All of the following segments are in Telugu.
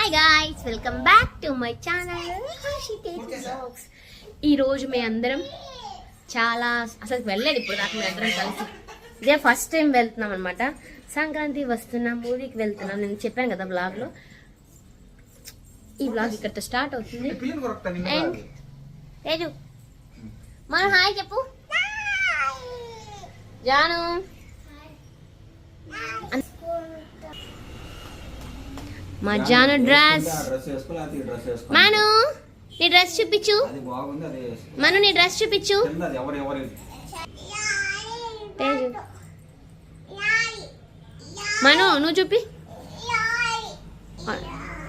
Hi guys, welcome back to my channel Harshi tasty vlogs. ఈరోజు మేము అందరం చాలా అసలు వెళ్ళలేదు ఇప్పుడు దాకా మేము అందరం కలిసి. ఇదే ఫస్ట్ టైం వెళ్తున్నాం అనమాట. సంక్రాంతి వస్తున్నాం, మూవీకి వెళ్తున్నాం. నేను చెప్పాను కదా బ్లాగ్లో. ఈ బ్లాగ్ ఇక్కడితో స్టార్ట్ అవుతుంది. అండ్ తేజు మనం హాయ్ చెప్పు. జాను మా జాను డ్రెస్. మను నీ డ్రెస్ చూపించు. మను నీ డ్రెస్ చూపించు. మను నువ్వు చూపి.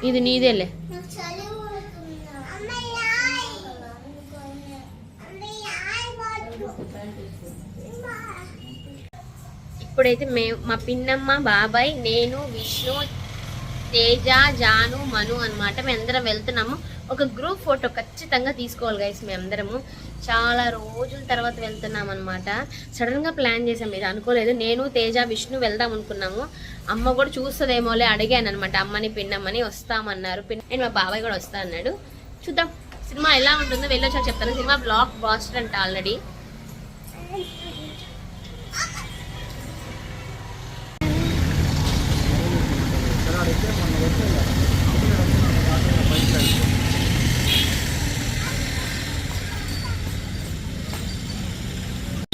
ఇది నీదేలే. ఇప్పుడైతే మేము మా పిన్నమ్మ, బాబాయ్, నేను, విష్ణు, తేజ, జాను, మను అనమాట మేమందరం వెళ్తున్నాము. ఒక గ్రూప్ ఫోటో ఖచ్చితంగా తీసుకోవాలి గైస్. మేమందరము చాలా రోజుల తర్వాత వెళ్తున్నాం అనమాట. సడన్గా ప్లాన్ చేసాం, ఇది అనుకోలేదు. నేను, తేజ, విష్ణు వెళ్దాం అనుకున్నాము. అమ్మ కూడా చూస్తుందేమోలే అడిగాను అనమాట. అమ్మని పిన్నమ్మని వస్తామన్నారు. అండ్ మా బాబాయ్ కూడా వస్తా అన్నాడు. చూద్దాం సినిమా ఎలా ఉంటుందో వెళ్ళొచ్చా చెప్తాను. సినిమా బ్లాక్ బాస్టర్ అంట already.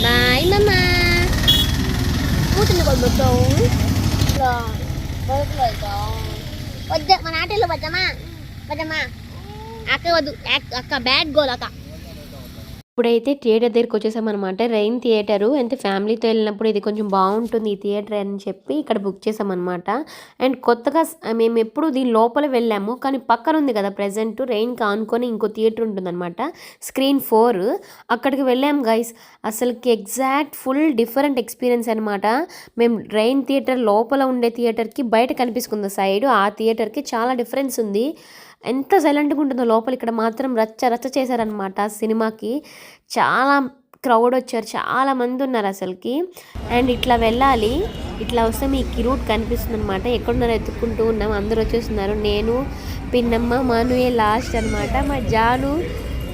Bye mama. Putin ko betul. Lah. Boleh dong. Wajah mana ada lo baca ma. Baca ma. Aku wadu akka bad goal akka. ఇప్పుడైతే థియేటర్ దగ్గరికి వచ్చేసామన్నమాట. Rain theatre. అంటే ఫ్యామిలీతో వెళ్ళినప్పుడు ఇది కొంచెం బాగుంటుంది ఈ థియేటర్ అని చెప్పి ఇక్కడ బుక్ చేసామన్నమాట. అండ్ కొత్తగా మేము ఎప్పుడు దీని లోపల వెళ్ళాము, కానీ పక్కన ఉంది కదా ప్రెజెంట్ రైన్కి ఆనుకొని ఇంకో థియేటర్ ఉంటుందన్నమాట, స్క్రీన్ 4. అక్కడికి వెళ్ళాము గైస్. అసలుకి ఎగ్జాక్ట్ ఫుల్ డిఫరెంట్ ఎక్స్పీరియన్స్ అనమాట. మేము రైన్ థియేటర్ లోపల ఉండే థియేటర్కి బయట కనిపిస్తుంది సైడ్, ఆ థియేటర్కి చాలా డిఫరెన్స్ ఉంది. ఎంత సైలెంట్గా ఉంటుందో లోపల. ఇక్కడ మాత్రం రచ్చ రచ్చ చేశారనమాట సినిమాకి. చాలా క్రౌడ్ వచ్చారు, చాలా మంది ఉన్నారు అసలుకి. అండ్ ఇట్లా వెళ్ళాలి, ఇట్లా వస్తే మీకు రూట్ కనిపిస్తుంది అనమాట. ఎక్కడున్నారో ఎత్తుక్కుంటూ ఉన్నాం. అందరూ వచ్చేస్తున్నారు. నేను, పిన్నమ్మ, మనుయే లాస్ట్ అనమాట. మా జాను,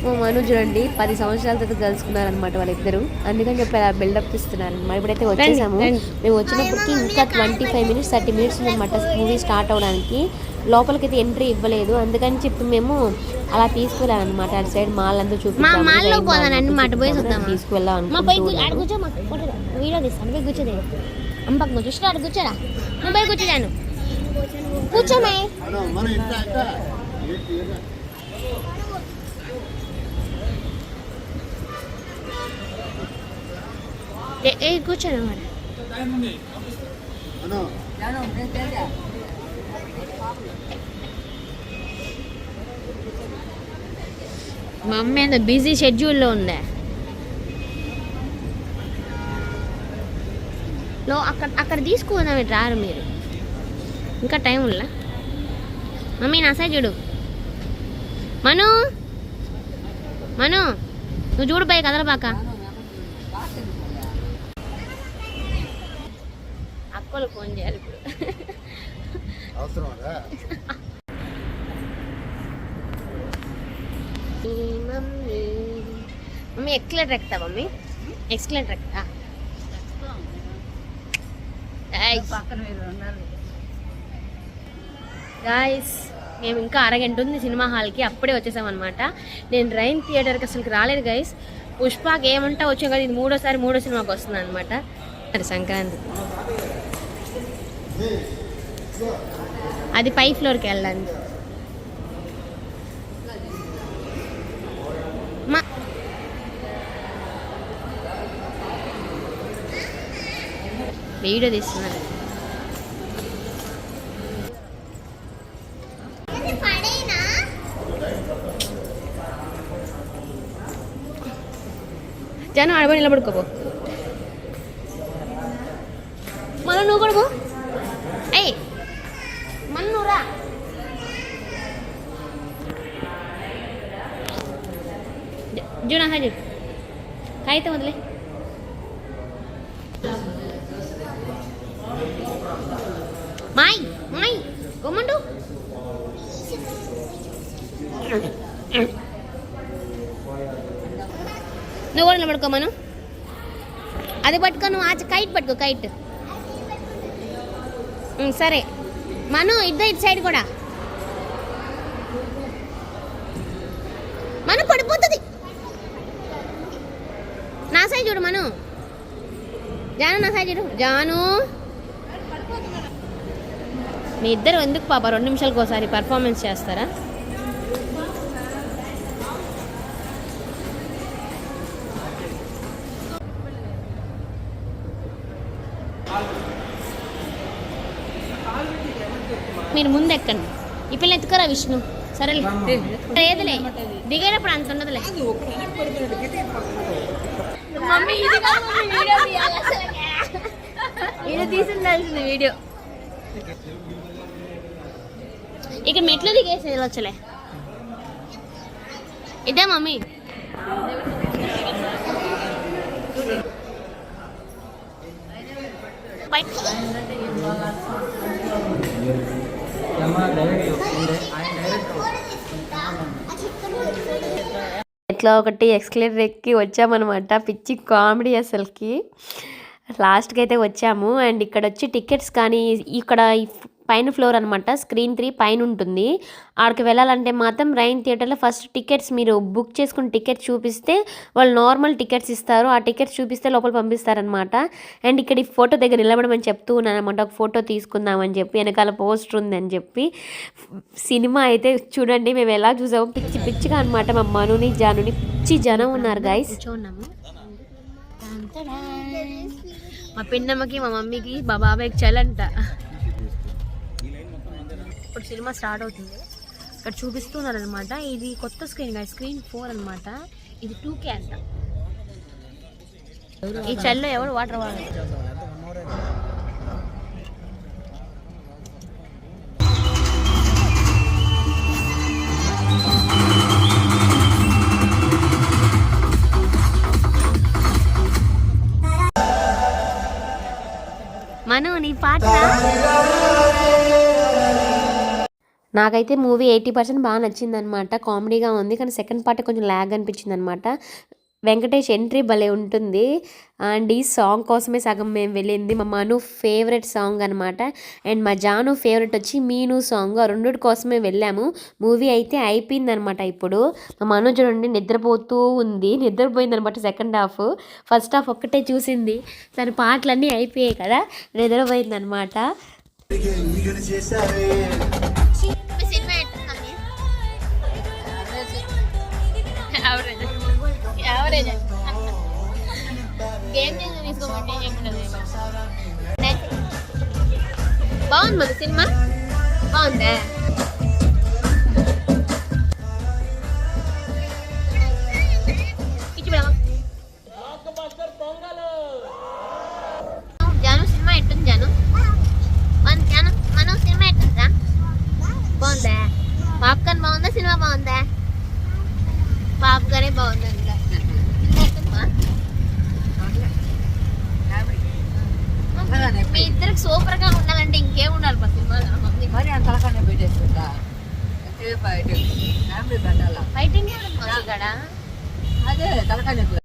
మా మను చూడండి 10 సంవత్సరాల తర్వాత కలుసుకున్నారనమాట వాళ్ళిద్దరు. అందుకని చెప్పి అలా బిల్డప్ ఇస్తున్నారు అనమాట. ఇప్పుడైతే వచ్చేసాము. మేము వచ్చినప్పటికీ ఇంకా 25 మినిట్స్ 30 మినిట్స్ ఉందన్నమాట మూవీ స్టార్ట్ అవడానికి. లోపలికైతే ఎంట్రీ ఇవ్వలేదు, అందుకని చెప్పి మేము అలా తీసుకెళ్ళాలన్నమాట. అటు సైడ్ మాల్ అంతా చూపించాము. తీసుకువెళ్ళాం కూర్చోదాను. కూర్చోమే కూర్చోను మరి. మా అమ్మ ఏందో బిజీ షెడ్యూల్లో ఉందా. అక్కడ తీసుకుందాం. రారు మీరు, ఇంకా టైం ఉందా. మమ్మీ నా సైడ్ చూడు. మను మను నువ్వు చూడు పై కదలబాక. అక్కలు ఫోన్ చేయాలి ఇప్పుడు. మమ్మీ ఎక్స్లేటర్ ఎక్కుతా. మమ్మీ ఎక్స్లేటర్ ఎక్కుతా. గాయస్ మేము ఇంకా అరగంట ఉంది సినిమా హాల్కి, అప్పుడే వచ్చేసామన్నమాట. నేను రైన్ థియేటర్కి అసలు రాలేదు గైస్. పుష్పకి ఏమంటా వచ్చాం కదా, ఇది మూడో సినిమాకి వస్తుంది అనమాట. అది సంక్రాంతి. అది పై ఫ్లోర్కి వెళ్ళండి. వీడియో తీస్తున్నాను. జాను ఆడబడి నిలబడుకోబో. మన నువ్వు కూడా పో. అయ్యి మన నువ్వు రా. జూనా హాజీ కాగితం వదిలే. మాయ్ మాయ్ గమ్మండు. నువ్వు కూడా నిలబడుకో మను. అది పట్టుకో, నువ్వు కైట్ పట్టుకో, కైట్. సరే మను, ఇటు సైడ్ కూడా. మను పడిపోతుంది. నా సైడ్ చూడు మను. జాను నా సైడ్ చూడు. జాను, మీ ఇద్దరు ఎందుకు పాప 2 నిమిషాలకు ఒకసారి పర్ఫార్మెన్స్ చేస్తారా? మీరు ముందు ఎక్కండి. ఈ పిల్ల ఎత్తుకోరా విష్ణు. సరేలే, ఏదిలే దిగేటప్పుడు అంత ఉండదులే. మమ్మీ వీడియో తీసిండాల్సింది వీడియో. ఇక మెట్లు దిగేసి వెళ్ళొచ్చులే. ఇదే మమ్మీ. ఎట్లా ఒకటి ఎక్స్కలేటర్ ఎక్కి వచ్చామన్నమాట. పిచ్చి కామెడీ అసలుకి. లాస్ట్కి అయితే వచ్చాము. అండ్ ఇక్కడ వచ్చి టికెట్స్ కానీ ఇక్కడ పైన ఫ్లోర్ అనమాట, స్క్రీన్ 3 పైన ఉంటుంది. ఆడికి వెళ్ళాలంటే మాత్రం రైన్ థియేటర్లో ఫస్ట్ టికెట్స్ మీరు బుక్ చేసుకుని టికెట్ చూపిస్తే వాళ్ళు నార్మల్ టికెట్స్ ఇస్తారు. ఆ టికెట్స్ చూపిస్తే లోపల పంపిస్తారనమాట. అండ్ ఇక్కడ ఈ ఫోటో దగ్గర నిలబడమని చెప్తూ ఉన్నాను అనమాట. ఒక ఫోటో తీసుకుందామని చెప్పి, వెనకాల పోస్టర్ ఉందని చెప్పి. సినిమా అయితే చూడండి మేము ఎలా చూసాము, పిచ్చి పిచ్చిగా అనమాట. మా మనుని జానుని పిచ్చి జనం ఉన్నారు గైస్. కూర్చోన్నాము. మా పిన్నమ్మకి మా మమ్మీకి మా బాబాయ్కి చలంట. ఇప్పుడు సినిమా స్టార్ట్ అవుతుంది. ఇక్కడ చూపిస్తున్నారు అనమాట. ఇది కొత్త స్క్రీన్, స్క్రీన్ 4 అనమాట. ఇది 2K అంట. ఈ చల్లో ఎవరు వాటర్ వాడు. మను నీ పాట. నాకైతే మూవీ 80% బాగా నచ్చింది అనమాట. కామెడీగా ఉంది, కానీ సెకండ్ పార్ట్ కొంచెం ల్యాగ్ అనిపించింది అనమాట. వెంకటేష్ ఎంట్రీ భలే ఉంటుంది. అండ్ ఈ సాంగ్ కోసమే సగం మేము వెళ్ళింది. మా మను ఫేవరెట్ సాంగ్ అనమాట. అండ్ మా జాను ఫేవరెట్ వచ్చి మీను సాంగ్. ఆ 2 కోసమే వెళ్ళాము. మూవీ అయితే అయిపోయింది అనమాట. ఇప్పుడు మా మను చూడండి నిద్రపోతూ ఉంది. నిద్రపోయింది అనమాట సెకండ్ హాఫ్. ఫస్ట్ హాఫ్ ఒక్కటే చూసింది. తన పాటలన్నీ అయిపోయాయి కదా, నిద్రపోయింది అనమాట. బాగుంది మరి సినిమా, బాగుందా? జాను సినిమా ఎట్టుంది? జాను మనం సినిమా ఎట్టుందా? బాగుందా? పాప్కార్న్ బాగుందా? సినిమా బాగుందా? పాప్కార్నే బాగుందా? మీ ఇద్దరికి సూపర్ గా ఉండాలంటే ఇంకేం ఉండాలి మా సినిమాలో? మరి అంతలకన్నా పెట్టేస్తుందా? ఫైటింగ్ అదే తలకాయ